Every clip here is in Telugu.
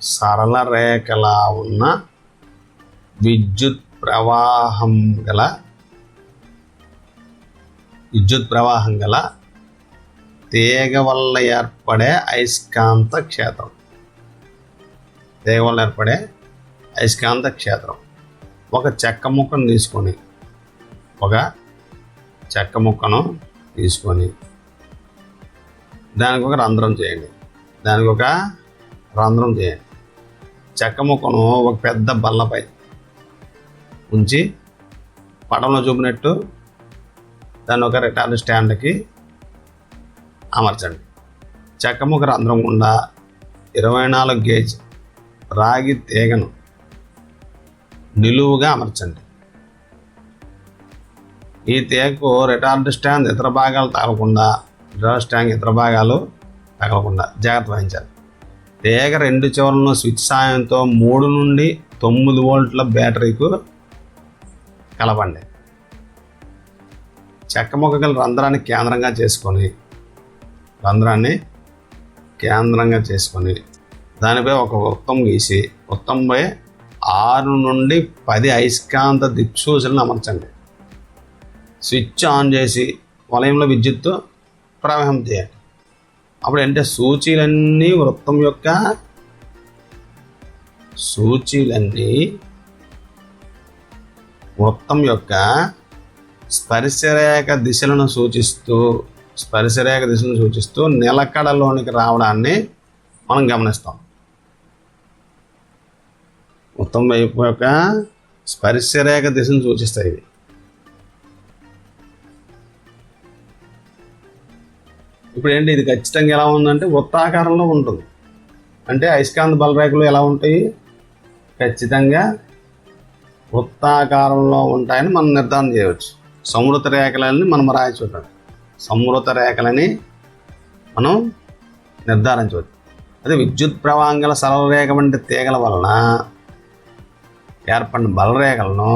సరళ రేఖలా ఉన్న విద్యుత్ ప్రవాహం గల తీగ వల్ల ఏర్పడే అయస్కాంత క్షేత్రం. ఒక చెక్క ముక్కను తీసుకొని దానికి ఒక రంధ్రం చేయండి. చెక్క ముక్కను ఒక పెద్ద బల్లపై ఉంచి పటంలో చూపినట్టు దాన్ని ఒక రిటార్డ్ స్టాండ్కి అమర్చండి. చెక్క ముక్క రంధ్రం గుండా 24 గేజ్ రాగి తీగను నిలువుగా అమర్చండి. ఈ తీగకు రిటార్డ్ స్టాండ్ ఇతర భాగాలు తగలకుండా జాగ్రత్త వహించాలి. తీగ 2 చివరలను స్విచ్ సాయంతో 3 నుండి 9 వోల్ట్ల బ్యాటరీకు కలపండి. చెక్క ముక్క గల రంధ్రాన్ని కేంద్రంగా చేసుకొని దానిపై ఒక వృత్తం గీసి వృత్తంపై 6 నుండి 10 అయస్కాంత దిక్సూచులను అమర్చండి. స్విచ్ ఆన్ చేసి వలయంలో విద్యుత్తు ప్రవాహం చేయాలి. అప్పుడు అంటే సూచీలన్నీ వృత్తం యొక్క స్పర్శరేఖ దిశలను సూచిస్తూ నిలకడలోనికి రావడాన్ని మనం గమనిస్తాం. వృత్తం వైపు యొక్క స్పర్శరేఖ దిశను సూచిస్తాయి ఇవి. ఇప్పుడు ఏంటి, ఇది ఖచ్చితంగా ఎలా ఉందంటే వృత్తాకారంలో ఉంటుంది. అంటే అయస్కాంత బలరేఖలు ఎలా ఉంటాయి, ఖచ్చితంగా వృత్తాకారంలో ఉంటాయని మనం నిర్ధారణ చేయవచ్చు. సమృత రేఖలని మనం నిర్ధారించవచ్చు. అదే విద్యుత్ ప్రవాహం గల సరళ రేఖ వంటి తీగల వలన ఏర్పడిన బలరేఖలను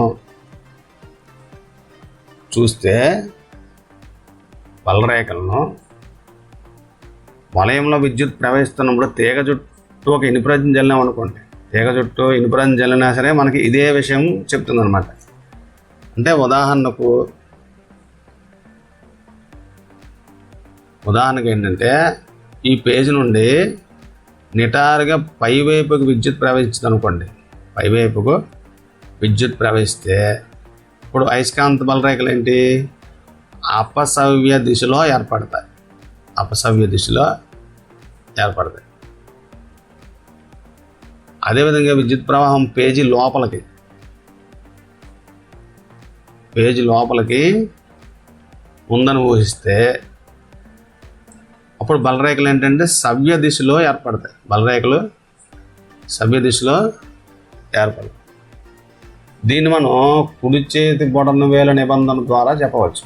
చూస్తే వలయంలో విద్యుత్ ప్రవహిస్తున్నప్పుడు తీగ చుట్టూ ఒక ఇనుపరంజం జల్లినాం అనుకోండి. తీగ చుట్టూ ఇనుపరంజం జల్లినా సరే మనకి ఇదే విషయం చెప్తుందన్నమాట. అంటే ఉదాహరణకు ఏంటంటే ఈ పేజీ నుండి నిటారుగా పైవైపుకు విద్యుత్ ప్రవహించింది అనుకోండి. ప్రవహిస్తే ఇప్పుడు అయస్కాంత బలరేఖలు ఏంటి, అపసవ్య దిశలో ఏర్పడతాయి. అదేవిధంగా విద్యుత్ ప్రవాహం పేజీ లోపలికి ఉందని ఊహిస్తే అప్పుడు బలరేఖలు ఏంటంటే సవ్య దిశలో ఏర్పడతాయి. దీన్ని మనం కుడి చేతి బొటన వేలు నిబంధన ద్వారా చెప్పవచ్చు.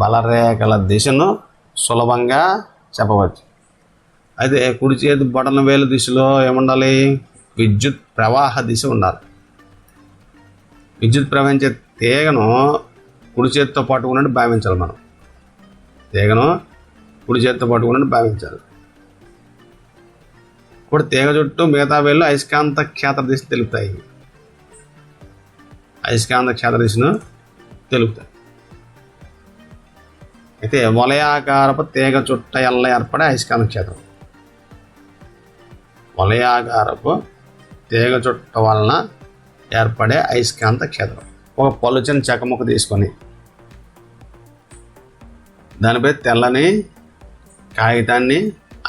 బలరేఖల దిశను సులభంగా చెప్పవచ్చు. అయితే కుడి చేతి బొటన వేలు దిశలో ఏముండాలి, విద్యుత్ ప్రవాహ దిశ ఉండాలి. విద్యుత్ ప్రవహించే తీగను కుడి చేతితో పట్టుకున్నట్టు భావించాలి. ఇప్పుడు తీగ చుట్టూ మిగతా వేళ్ళు అయస్కాంత క్షేత్ర దిశను తెలుపుతాయి. అయితే వలయాకారపు తీగ చుట్ట ఎల్ల ఏర్పడే అయస్కాంత క్షేత్రం. వలన ఏర్పడే అయస్కాంత క్షేత్రం. ఒక పలుచని చెక్క ముక్క తీసుకొని దానిపై తెల్లని కాగితాన్ని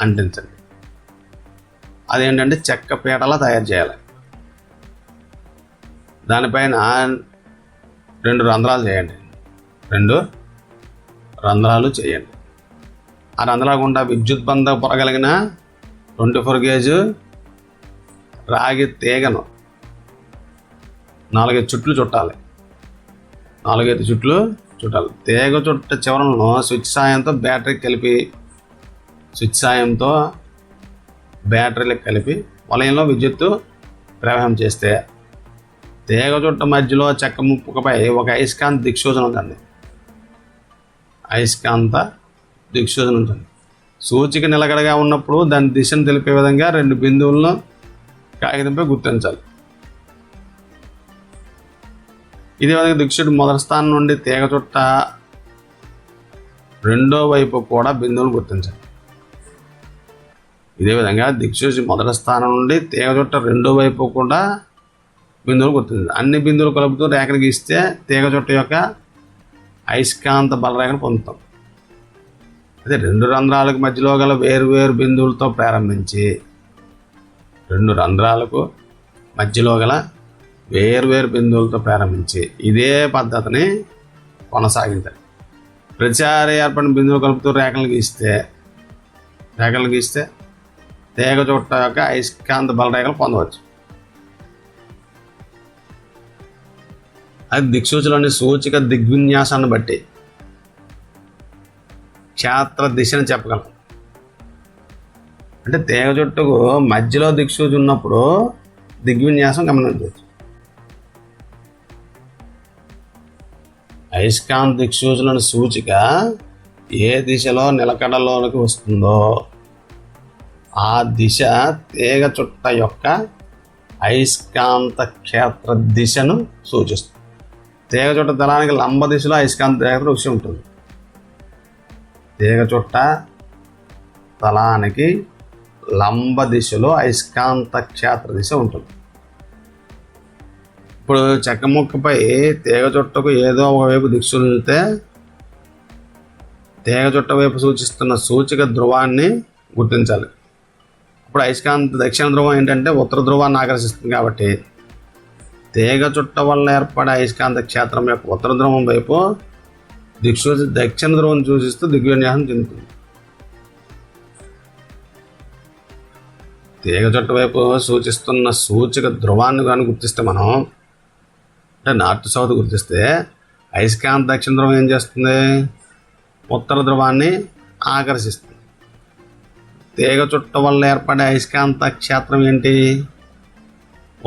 అంటించండి. అదేంటంటే చెక్క పీటలా తయారు చేయాలి. దానిపైన 2 రంధ్రాలు చేయండి. ఆ రంధ్రాల గుండా విద్యుత్ బంధ పొరగలిగిన 24 గేజ్ రాగి తీగను 4 చుట్లు చుట్టాలి. తీగ చుట్ట చివరలను స్విచ్ సాయంతో బ్యాటరీలకు కలిపి వలయంలో విద్యుత్తు ప్రవాహం చేస్తే తీగ చుట్ట మధ్యలో చెక్క ముక్కపై ఒక అయస్కాంత దిక్సూచన ఉందండి. అయస్కాంత దిక్సూచన ఉంటుంది. సూచిక నిలకడగా ఉన్నప్పుడు దాని దిశను తెలిపే విధంగా 2 బిందువులను కాగితంపై గుర్తించాలి. ఇదే విధంగా దిక్సూచి మొదటి స్థానం నుండి తీగ చుట్ట రెండో వైపు కూడా బిందువులు గుర్తించాలి. ఇదే విధంగా దిక్సూచి మొదటి స్థానం నుండి తీగ చుట్ట రెండో వైపు కూడా బిందువులు గుర్తించాలి. అన్ని బిందువులు కలుపుతూ రేఖను గీస్తే తీగ చుట్ట యొక్క అయస్కాంత బలరేఖను పొందుతాం. అదే 2 రంధ్రాలకు మధ్యలో గల వేరువేరు బిందువులతో ప్రారంభించి 2 రంధ్రాలకు మధ్యలో గల వేరువేరు బిందువులతో ప్రారంభించి ఇదే పద్ధతిని కొనసాగించాలి. ప్రతిసారి ఏర్పడిన బిందువులు కలుపుతూ రేఖలు గీస్తే తీగ చుట్ట యొక్క అయస్కాంత బలరేఖలు పొందవచ్చు. అది దిక్సూచిలోని సూచిక దిగ్విన్యాసాన్ని బట్టి క్షేత్ర దిశను చెప్పగలం. అంటే తీగ చుట్టకు మధ్యలో దిక్సూచి ఉన్నప్పుడు దిగ్విన్యాసం గమనించవచ్చు. అయస్కాంత దిక్సూచిలోని సూచిక ఏ దిశలో నిలకడలోనికి వస్తుందో ఆ దిశ తీగ చుట్ట యొక్క అయస్కాంత క్షేత్ర దిశను సూచిస్తుంది. తీగ చుట్ట తలానికి లంబ దిశలో అయస్కాంత క్షేత్ర దిశ ఉంటుంది. తీగ చుట్ట తలానికి లంబ దిశలో అయస్కాంత క్షేత్ర దిశ ఉంటుంది. ఇప్పుడు చెక్క ముక్కపై తీగ చుట్టకు ఏదో ఒకవైపు దిక్సూచితే తీగ చుట్ట వైపు సూచిస్తున్న సూచిక ధ్రువాన్ని గుర్తించాలి. ఇప్పుడు అయస్కాంత దక్షిణ ధ్రువం ఏంటంటే ఉత్తర ధ్రువాన్ని ఆకర్షిస్తుంది కాబట్టి తీగ చుట్ట వల్ల ఏర్పడే అయస్కాంత క్షేత్రం యొక్క ఉత్తర ధ్రువం వైపు దిక్సూచి దక్షిణ ధ్రువం సూచిస్తూ దిగ్విన్యాసం చెందుతుంది. తీగ చుట్ట వైపు సూచిస్తున్న సూచిక ధ్రువాన్ని కానీ గుర్తిస్తే మనం అంటే నార్త్ సౌత్ గుర్తిస్తే అయస్కాంత దక్షిణ ధ్రువం ఏం చేస్తుంది? ఉత్తర ధ్రువాన్ని ఆకర్షిస్తుంది. తీగ చుట్ట వల్ల ఏర్పడే అయస్కాంత క్షేత్రం ఏంటి?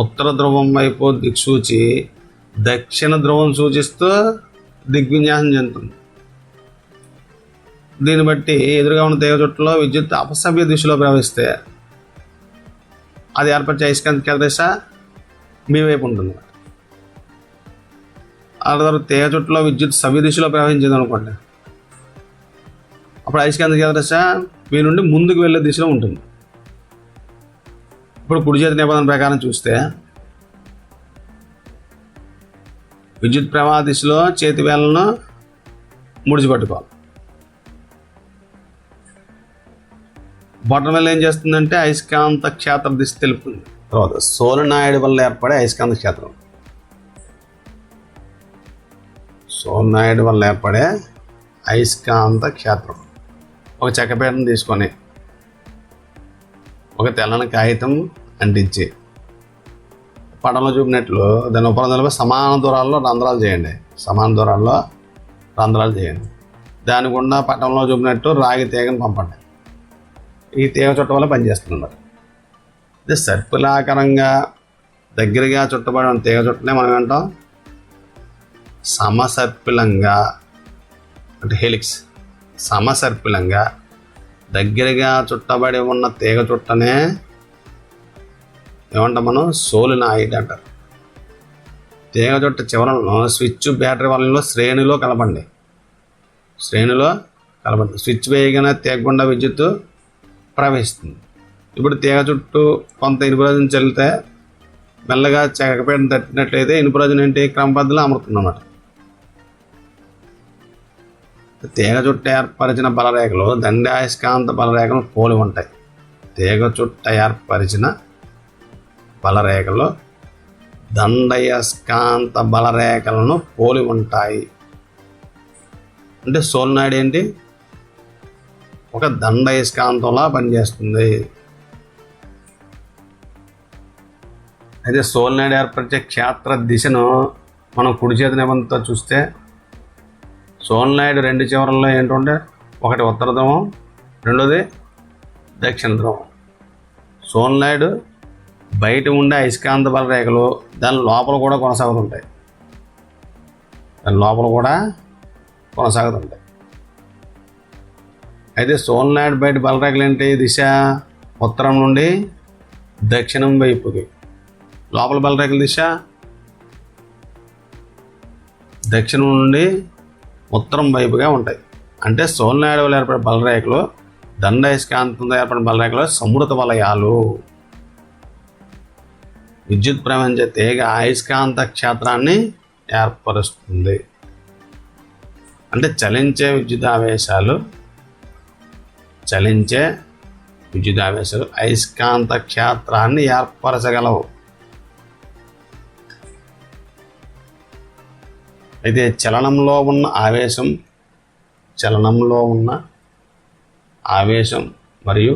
ఉత్తర ధ్రువం వైపు దిక్సూచి దక్షిణ ధ్రువం సూచిస్తూ దిగ్విన్యాసం చెందుతుంది. దీన్ని బట్టి ఎదురుగా ఉన్న తీగ చుట్టలో విద్యుత్ అపసవ్య దిశలో ప్రవహిస్తే అది ఏర్పరిచే అయస్కాంత క్షేత్ర దిశ మీ వైపు ఉంటుంది. ఆ తర్వాత తీగ చుట్టలో విద్యుత్ సవ్య దిశలో ప్రవహించింది అనుకోండి, అప్పుడు అయస్కాంత క్షేత్ర దిశ మీ నుండి ముందుకు వెళ్ళే దిశలో ఉంటుంది. ఇప్పుడు కుడి చేతి నిబంధన ప్రకారం చూస్తే విద్యుత్ ప్రవాహ దిశలో చేతి వేళ్లను ముడిచిపెట్టుకోవాలి. బొటన వేలు ఏం చేస్తుందంటే అయస్కాంత క్షేత్ర దిశ తెలుపుతుంది. తర్వాత సోలనాయిడ్ వల్ల ఏర్పడే అయస్కాంత క్షేత్రం. సోలనాయిడ్ వల్ల ఏర్పడే అయస్కాంత క్షేత్రం. ఒక చెక్కపీటను తీసుకొని ఒక తెల్లని కాగితం అంటించి పటంలో చూపినట్లు దాని ఉపరంధ్రాలపై సమాన దూరాల్లో రంధ్రాలు చేయండి. దాని గుండా పటంలో చూపినట్టు రాగి తీగను పంపండి. ఈ తీగ చుట్ట వల్ల పనిచేస్తున్నారు. ఇది సర్పిలాకారంగా దగ్గరగా చుట్టబడిన తీగ చుట్టనే మనం ఏంటాం సమసర్పిలంగా అంటే హెలిక్స్. సమసర్పిలంగా దగ్గరగా చుట్టబడి ఉన్న తీగ చుట్టనే ఏమంటాం మనం? సోలినాయిడ్ అంటారు. తీగ చుట్ట చివరలను స్విచ్ బ్యాటరీ వలయంలో శ్రేణిలో కలపండి. స్విచ్ వేయగానే తీగ గుండా విద్యుత్ ప్రవహిస్తుంది. ఇప్పుడు తీగ చుట్టూ కొంత ఇనుపరాజును చల్లితే మెల్లగా చెక్కపీటను తట్టినట్లయితే ఇనుపరాజును ఏంటి క్రమ పద్ధతిలో అమరుతుంది అన్నమాట. తీగ చుట్ట ఏర్పరిచిన బలరేఖలు దండాయస్కాంత బలరేఖలను పోలి ఉంటాయి. తీగ చుట్ట ఏర్పరిచిన బలరేఖలు దండయస్కాంత బలరేఖలను పోలి ఉంటాయి. అంటే సోలనాయిడ్ ఏంటి? ఒక దండయస్కాంతంలా పనిచేస్తుంది. అయితే సోలనాయిడ్ ఏర్పరిచే క్షేత్ర దిశను మనం కుడి చేతి నిబంధనతో చూస్తే సోలనాయిడ్ 2 చివరల్లో ఏంటంటే ఒకటి ఉత్తర ధ్రువం, రెండోది దక్షిణ ధ్రువం. సోలనాయిడ్ బయట ఉండే అయస్కాంత బల రేఖలు దాని లోపల కూడా కొనసాగుతుంటాయి. అయితే సోలనాయిడ్ బయట బలరేఖలు ఏంటి? దిశ ఉత్తరం నుండి దక్షిణం వైపుకి, లోపల బలరేఖల దిశ దక్షిణం నుండి ఉత్తరం వైపుగా ఉంటాయి. అంటే సోలనాయిడ్ వల్ల ఏర్పడే బలరేఖలు, దండాయస్కాంతంతో ఏర్పడిన బలరేఖలు సమృత వలయాలు. విద్యుత్ ప్రవహించే తీగ అయస్కాంత క్షేత్రాన్ని ఏర్పరుస్తుంది. అంటే చలించే విద్యుదావేశాలు అయస్కాంత క్షేత్రాన్ని ఏర్పరచగలవు. అయితే చలనంలో ఉన్న ఆవేశం మరియు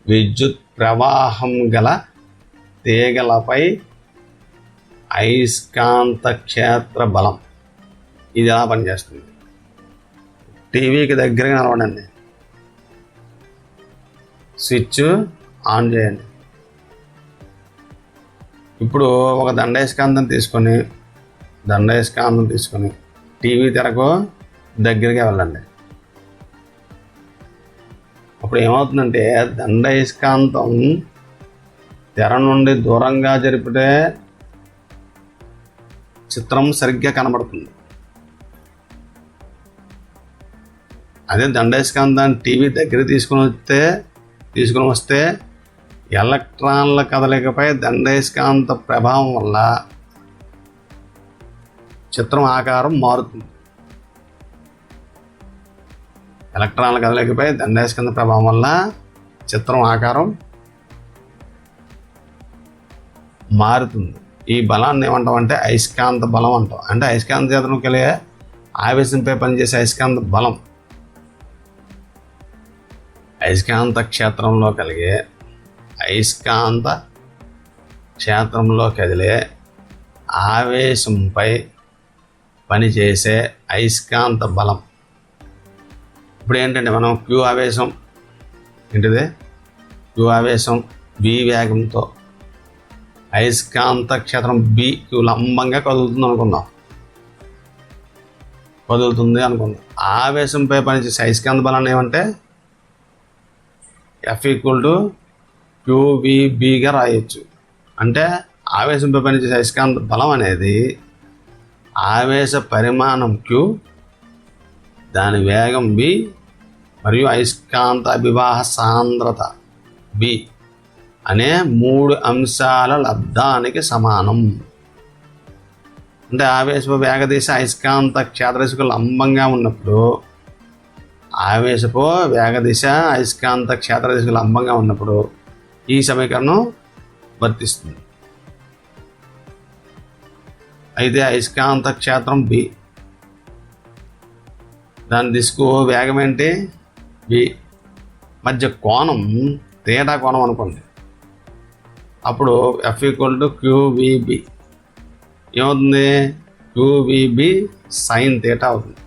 విద్యుత్ ప్రవాహం గల తీగలపై అయస్కాంత క్షేత్ర బలం ఇది ఎలా పనిచేస్తుంది? టీవీకి దగ్గరగా నిలబడండి, స్విచ్ ఆన్ చేయండి. ఇప్పుడు ఒక దండాయస్కాంతం తీసుకొని టీవీ తెరకు దగ్గరగా వెళ్ళండి. అప్పుడు ఏమవుతుందంటే దండాయస్కాంతం తెర నుండి దూరంగా జరిపితే చిత్రం సరిగ్గా కనబడుతుంది. అదే దండాయస్కాంతాన్ని టీవీ దగ్గర తీసుకుని వస్తే ఎలక్ట్రాన్ల కదలికపై దండాయస్కాంత ప్రభావం వల్ల చిత్రం ఆకారం మారుతుంది. ఎలక్ట్రాన్ల కదలికపై దండాయస్కాంత ప్రభావం వల్ల చిత్రం ఆకారం మారుతుంది. ఈ బలాన్ని ఏమంటాం అంటే అయస్కాంత బలం అంటాం. అంటే అయస్కాంత క్షేత్రం కలిగే ఆవేశంపై పనిచేసే అయస్కాంత బలం. అయస్కాంత క్షేత్రంలో కదిలే ఆవేశంపై పనిచేసే అయస్కాంత బలం. ఇప్పుడు ఏంటంటే మనం క్యూ ఆవేశం v వేగంతో అయస్కాంత క్షేత్రం బికి లంబంగా కదులుతుంది అనుకుందాం. ఆవేశంపై పనిచేసే అయస్కాంత బలాన్ని ఏమంటే F=QVBగా రాయొచ్చు. అంటే ఆవేశంపై పనిచేసే అయస్కాంత బలం అనేది ఆవేశ పరిమాణం Q, దాని వేగం v మరియు అయస్కాంత అభివాహ సాంద్రత b అనే 3 అంశాల లబ్ధానికి సమానం. అంటే ఆవేశపు వేగదిశ అయస్కాంత క్షేత్రదిశకు లంబంగా ఉన్నప్పుడు ఈ సమీకరణం వర్తిస్తుంది. అయితే అయస్కాంత క్షేత్రం b, దాని దిశకు వేగం ఏంటి v, మధ్య కోణం తీటా కోణం అనుకోండి. అప్పుడు F=QVB ఏమవుతుంది? QVB sin θ అవుతుంది.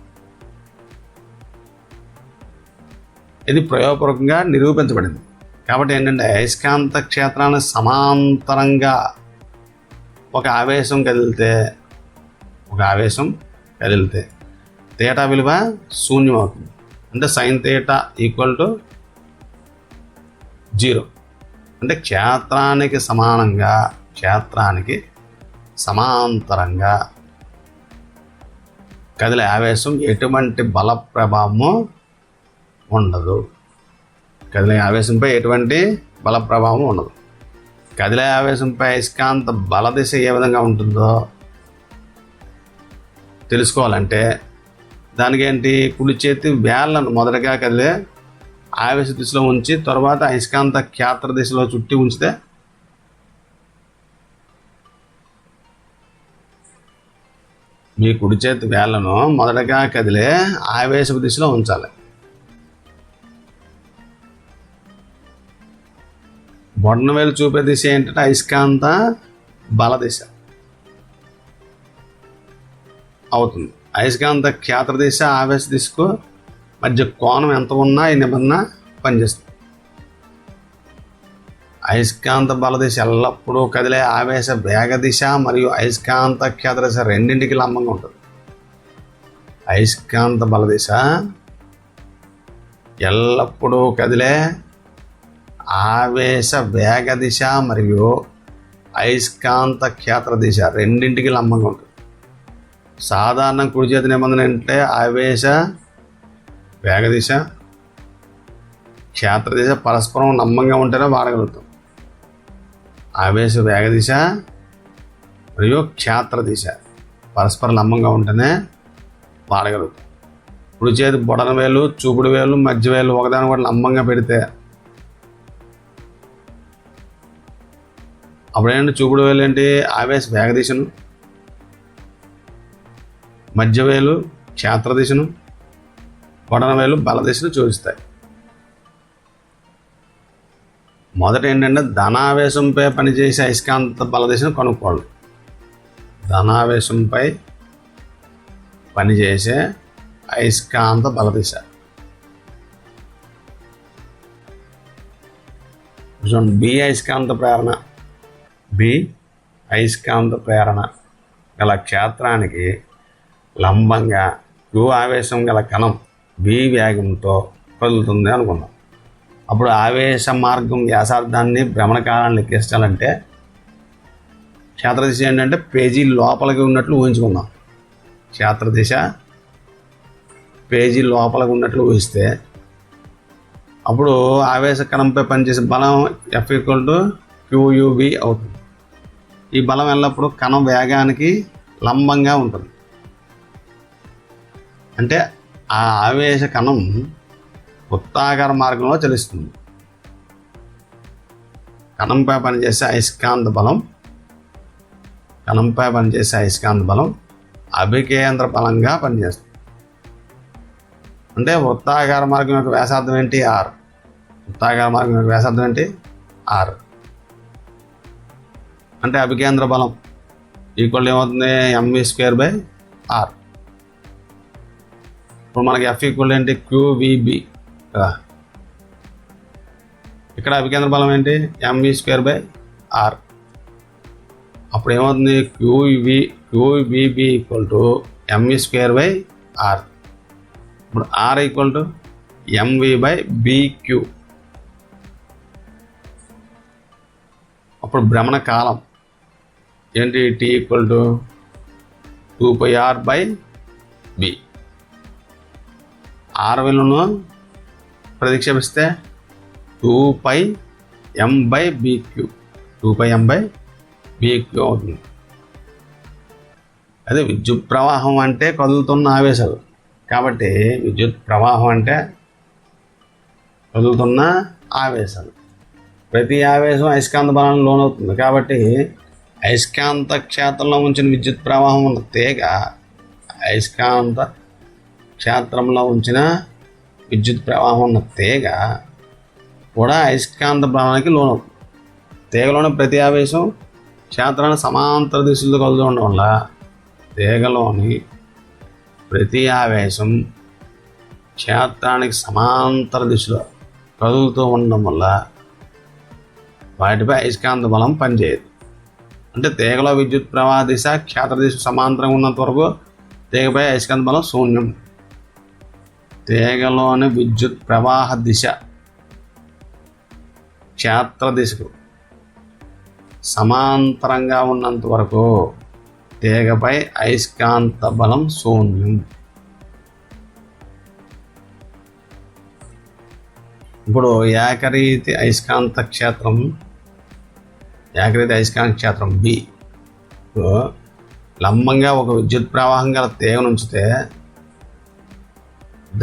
ఇది ప్రయోగపూర్వకంగా నిరూపించబడింది. కాబట్టి ఏంటంటే అయస్కాంత క్షేత్రాన్ని సమాంతరంగా ఒక ఆవేశం కదిలితే తీటా విలువ శూన్యం అవుతుంది. అంటే sin θ = 0. అంటే క్షేత్రానికి సమాంతరంగా కదిలే ఆవేశం ఎటువంటి బల ప్రభావము ఉండదు. కదిలే ఆవేశంపై అయస్కాంత బల దిశ ఏ విధంగా ఉంటుందో తెలుసుకోవాలంటే దానికి ఏంటి? కుడి చేతి వేళ్ళను మొదటగా కదిలే ఆవేశ దిశలో ఉంచి తర్వాత అయస్కాంత క్షేత్ర దిశలో చుట్టి ఉంచితే మీ కుడి చేతి వేళ్ళను మొదటగా కదిలే ఆవేశ దిశలో ఉంచాలి. బొటనవేలు చూపే దిశ ఏంటంటే అయస్కాంత బల దిశ అవుతుంది. అయస్కాంత క్షేత్ర దిశ ఆవేశ దిశకు మధ్య కోణం ఎంత ఉన్నా ఈ నిబంధన పనిచేస్తుంది. అయస్కాంత బల దిశ ఎల్లప్పుడూ కదిలే ఆవేశ వేగ దిశ మరియు అయస్కాంత క్షేత్ర దిశ రెండింటికి లంబంగా ఉంటుంది. అయస్కాంత బల దిశ ఎల్లప్పుడూ కదిలే ఆవేశ వేగ దిశ మరియు అయస్కాంత క్షేత్ర దిశ రెండింటికి లంబంగా ఉంటుంది. సాధారణ కుడి చేతి నిబంధన అంటే ఆవేశ వేగ దిశ క్షేత్ర దిశ పరస్పరం లంబంగా ఉంటేనే వాడగలుగుతాం. ఆవేశ వేగ దిశ మరియు క్షేత్ర దిశ పరస్పర లంబంగా ఉంటేనే వాడగలుగుతాం. కుడి చేతి బొడన వేలు, చూపుడు వేలు, మధ్య వేలు ఒకదాని కూడా లంబంగా పెడితే అప్పుడేంటి చూపుడు వేలు ఏంటి ఆవేశ వేగ దిశను, మధ్య వేలు క్షేత్ర దిశను, బొడన వేలు బల దిశను సూచిస్తాయి. మొదట ఏంటంటే ధనావేశంపై పనిచేసే అయస్కాంత బల దిశను కనుక్కోవాలి. ధనావేశంపై పనిచేసే అయస్కాంత బల దిశ బి అయస్కాంత ప్రేరణ. బి అయస్కాంత ప్రేరణ గల క్షేత్రానికి లంబంగా క్యూ ఆవేశం గల కణం బి వేగంతో కదులుతుంది అనుకుందాం. అప్పుడు ఆవేశ మార్గం వ్యాసార్థాన్ని భ్రమణ కాలాన్ని లెక్కించాలంటే క్షేత్ర దిశ ఏంటంటే పేజీ లోపలికి ఉన్నట్లు ఊహించుకుందాం. క్షేత్ర దిశ పేజీ లోపలికి ఉన్నట్లు ఊహిస్తే అప్పుడు ఆవేశ కణంపై పనిచేసే బలం F=QUV అవుతుంది. ఈ బలం ఎల్లప్పుడూ కణం వేగానికి లంబంగా ఉంటుంది. అంటే ఆ ఆవేశ కణం వృత్తాకార మార్గంలో చలిస్తుంది. కణంపై పనిచేసే అయస్కాంత బలం అభికేంద్ర బలంగా పనిచేస్తుంది. అంటే వృత్తాకార మార్గం యొక్క వ్యాసార్థం ఏంటి ఆర్. వృత్తాకార మార్గం యొక్క వ్యాసార్థం ఏంటి ఆర్. అంటే అభికేంద్ర బలం ఈక్వల్ ఏమవుతుంది mv²/r. ఇప్పుడు మనకి F ఈక్వల్ ఏంటి QVB కదా. ఇక్కడ అభికేంద్ర బలం ఏంటి mv²/r. అప్పుడు ఏమవుతుంది QVB mv²/r. ఇప్పుడు R mv/bq. అప్పుడు భ్రమణ కాలం ఏంటి T = 2πr/b. R విలువను ప్రతిక్షేపిస్తే 2πm/bq అవుతుంది. అదే విద్యుత్ ప్రవాహం అంటే కదులుతున్న ఆవేశాలు. కాబట్టి విద్యుత్ ప్రవాహం అంటే కదులుతున్న ఆవేశాలు. ప్రతి ఆవేశం అయస్కాంత బలానికి లోనవుతుంది. కాబట్టి అయస్కాంత క్షేత్రంలో ఉంచిన విద్యుత్ ప్రవాహం ఉన్న తీగ అయస్కాంత క్షేత్రంలో ఉంచిన విద్యుత్ ప్రవాహం ఉన్న తీగ కూడా అయస్కాంత బలానికి లోనవుతుంది. తీగలోని ప్రతి ఆవేశం క్షేత్రాన్ని సమాంతర దిశలో కదులుతూ ఉండడం వల్ల తీగలోని ప్రతి ఆవేశం క్షేత్రానికి సమాంతర దిశలో కదులుతూ ఉండడం వల్ల వాటిపై అయస్కాంత బలం పనిచేయదు. అంటే తీగలో విద్యుత్ ప్రవాహ దిశ క్షేత్ర దిశ సమాంతరంగా ఉన్నంత వరకు తీగపై అయస్కాంత బలం శూన్యం. తీగలోని విద్యుత్ ప్రవాహ దిశ క్షేత్ర దిశకు సమాంతరంగా ఉన్నంత వరకు తీగపై అయస్కాంత బలం శూన్యం. ఇప్పుడు ఏకరీతి అయస్కాంత క్షేత్రం బి లంబంగా ఒక విద్యుత్ ప్రవాహం గల తీగను ఉంచితే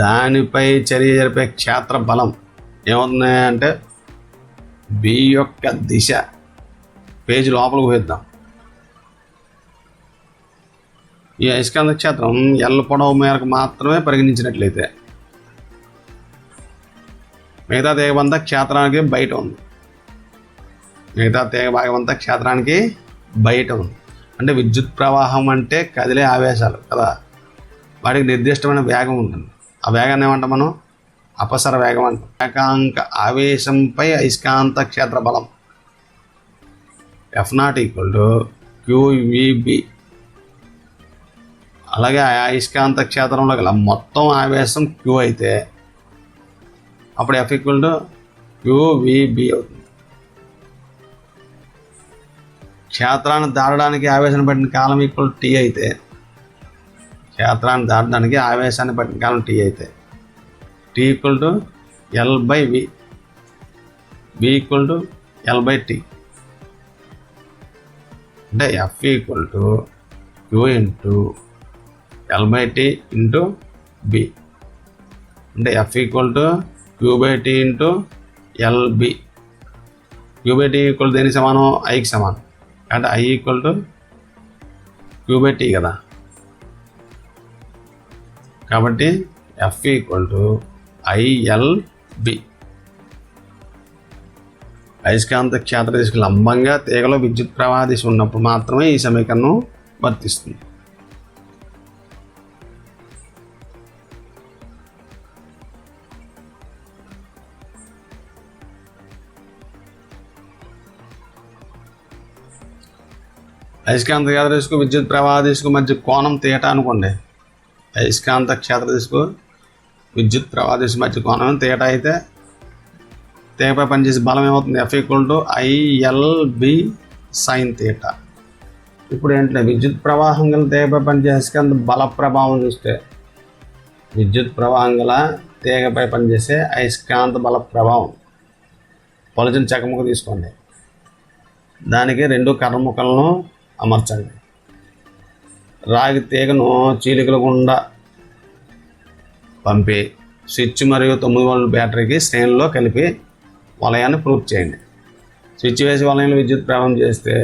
దానిపై చర్య జరిపే క్షేత్ర బలం ఏమవుతుంది అంటే బి యొక్క దిశ పేజీ లోపలికి ఊహిద్దాం. ఈ అయస్కాంత క్షేత్రం ఎల్ల పొడవు మేరకు మాత్రమే పరిగణించినట్లయితే మిగతా తీగబంత క్షేత్రానికి బయట ఉంది. అంటే విద్యుత్ ప్రవాహం అంటే కదిలే ఆవేశాలు కదా. వాటికి నిర్దిష్టమైన వేగం ఉంటుంది. ఆ వేగాన్ని ఏమంటాం మనం అపసర వేగం అంటాం. ఏకాంక ఆవేశంపై అయస్కాంత క్షేత్ర బలం F0=QVB. అలాగే ఆ అయస్కాంత క్షేత్రంలో గల మొత్తం ఆవేశం Q అయితే అప్పుడు F ఈక్వల్ టు QVB అవుతుంది. క్షేత్రాన్ని దాటడానికి ఆవేశాన్ని పట్టిన కాలం ఈక్వల్ T అయితే, క్షేత్రాన్ని దాటడానికి ఆవేశాన్ని పట్టిన కాలం T అయితే T equal to L/V, V equal to L/T. అంటే F equal to Q into L/T into B. అంటే F equal to Q/T into LB. Q/T equal దేనికి సమానం? Iకి సమానం. అంటే I ఈక్వల్ టు Q/T కదా. కాబట్టి F ఈక్వల్ టు ILB. అయస్కాంత క్షేత్ర దిశకు లంబంగా తీగలో విద్యుత్ ప్రవాహ దిశ ఉన్నప్పుడు మాత్రమే ఈ సమీకరణం వర్తిస్తుంది. అయస్కాంత క్షేత్ర దిశకు విద్యుత్ ప్రవాహ దిశకు మధ్య కోణం తీటా అనుకోండి. అయస్కాంత క్షేత్ర దిశకు విద్యుత్ ప్రవాహ దిశ మధ్య కోణం తీటా అయితే తీగపై పనిచేసే బలం ఏమవుతుంది? F equal to ILB sin theta. ఇప్పుడు ఏంటంటే విద్యుత్ ప్రవాహం గల తీగపై పనిచేసే అయస్కాంత బల ప్రభావం చూస్తే, విద్యుత్ ప్రవాహం గల తీగపై పనిచేసే అయస్కాంత బల ప్రభావం పలుచని చెక్కముక్క తీసుకోండి. దానికి 2 కర్ర ముక్కలను అమర్చండి. రాగి తీగను చీలికల గుండా పంపి స్విచ్ మరియు 9 వోల్ట్ బ్యాటరీకి శ్రేణిలో కలిపి వలయాన్ని ప్రూఫ్ చేయండి. స్విచ్ వేసి వలయంలో విద్యుత్ ప్రవాహం చేస్తే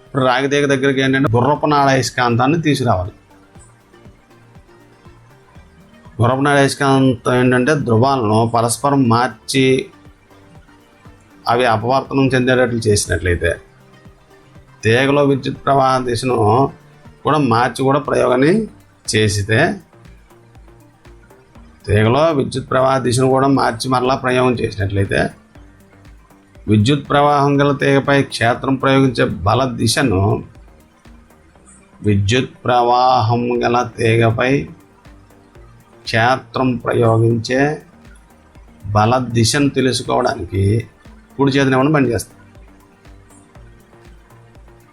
ఇప్పుడు రాగి తీగ దగ్గరికి ఏంటంటే గుర్రపు నాడ అయస్కాంతాన్ని తీసుకురావాలి. గుర్రపు నాడ అయస్కాంతం ఏంటంటే ధ్రువాలను పరస్పరం మార్చి అవి అపవర్తనం చెందేటట్లు చేసినట్లయితే తీగలో విద్యుత్ ప్రవాహ దిశను కూడా మార్చి కూడా ప్రయోగాన్ని చేసితే, తీగలో విద్యుత్ ప్రవాహ దిశను కూడా మార్చి మరలా ప్రయోగం చేసినట్లయితే విద్యుత్ ప్రవాహం గల తీగపై క్షేత్రం ప్రయోగించే బల దిశను, విద్యుత్ ప్రవాహం గల తీగపై క్షేత్రం ప్రయోగించే బల దిశను తెలుసుకోవడానికి కుడి చేతిని ఏమైనా పనిచేస్తుంది.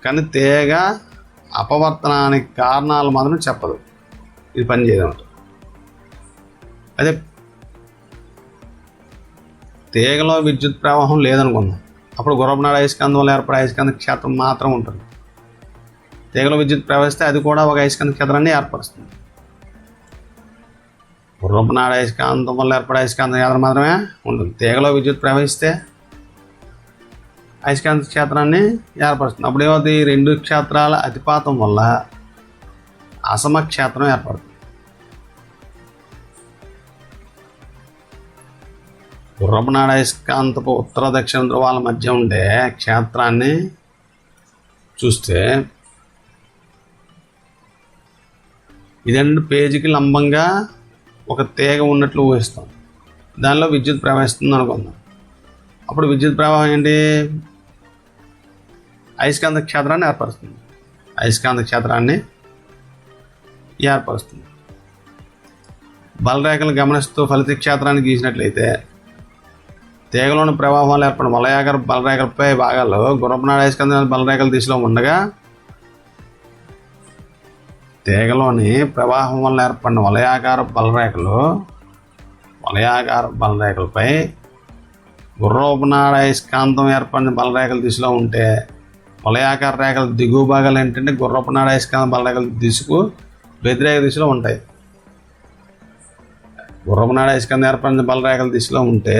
కానీ తీగ అపవర్తనానికి కారణాలు మాత్రం చెప్పదు. ఇది పనిచేయదు. అదే తీగలో విద్యుత్ ప్రవాహం లేదనుకుందాం, అప్పుడు గుర్రపు నాడ అయస్కాంతం వల్ల ఏర్పడే అయస్కాంత క్షేత్రం మాత్రం ఉంటుంది. తీగలో విద్యుత్ ప్రవహిస్తే అది కూడా ఒక అయస్కాంత క్షేత్రాన్ని ఏర్పరుస్తుంది. గుర్రపు నాడ అయస్కాంతం వల్ల ఏర్పడే అయస్కాంత క్షేత్రం మాత్రమే ఉంటుంది. తీగలో విద్యుత్ ప్రవహిస్తే అయస్కాంత క్షేత్రాన్ని ఏర్పరుస్తుంది. అప్పుడు ఏమవుతుంది? 2 క్షేత్రాల అతిపాతం వల్ల అసమక్షేత్రం ఏర్పడుతుంది. గుర్రపు నాడ అయస్కాంతపు ఉత్తర దక్షిణ ధ్రువాల మధ్య ఉండే క్షేత్రాన్ని చూస్తే ఇదండి పేజీకి లంబంగా ఒక తీగ ఉన్నట్లు ఊహిస్తాం. దానిలో విద్యుత్ ప్రవహిస్తుంది అనుకుందాం. అప్పుడు విద్యుత్ ప్రవాహం ఏంటి? అయస్కాంత క్షేత్రాన్ని ఏర్పరుస్తుంది. అయస్కాంత క్షేత్రాన్ని ఏర్పరుస్తుంది. బలరేఖలను గమనిస్తూ ఫలిత క్షేత్రాన్ని గీసినట్లయితే తీగలోని ప్రవాహం వల్ల ఏర్పడిన వలయాకార బలరేఖలపై భాగాల్లో గుర్రపు నాడ అయస్కాంత బలరేఖల దిశలో ఉండగా, తీగలోని ప్రవాహం వల్ల ఏర్పడిన వలయాకార బలరేఖలపై గుర్రపు నాడ అయస్కాంతం ఏర్పడిన బలరేఖల దిశలో ఉంటే, వలయాకార రేఖల దిగువ భాగాలు ఏంటంటే గుర్రపు నాడ అయస్కాంత బలరేఖల దిశకు వ్యతిరేక దిశలో ఉంటాయి. గుర్రపు నాడ అయస్కాంతం ఏర్పడిన బలరేఖల దిశలో ఉంటే,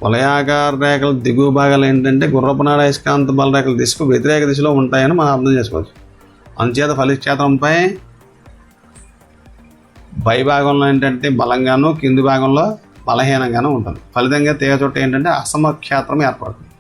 వలయాకార రేఖల దిగువ భాగాలు ఏంటంటే గుర్రపు నాడ అయస్కాంత బలరేఖల దిశకు వ్యతిరేక దిశలో ఉంటాయని మనం అర్థం చేసుకోవచ్చు. అందుచేత ఫలిత క్షేత్రంపై పై భాగంలో ఏంటంటే బలంగాను, కింది భాగంలో బలహీనంగాను ఉంటుంది. ఫలితంగా తీగ చుట్ట ఏంటంటే అసమక్షేత్రం ఏర్పడుతుంది.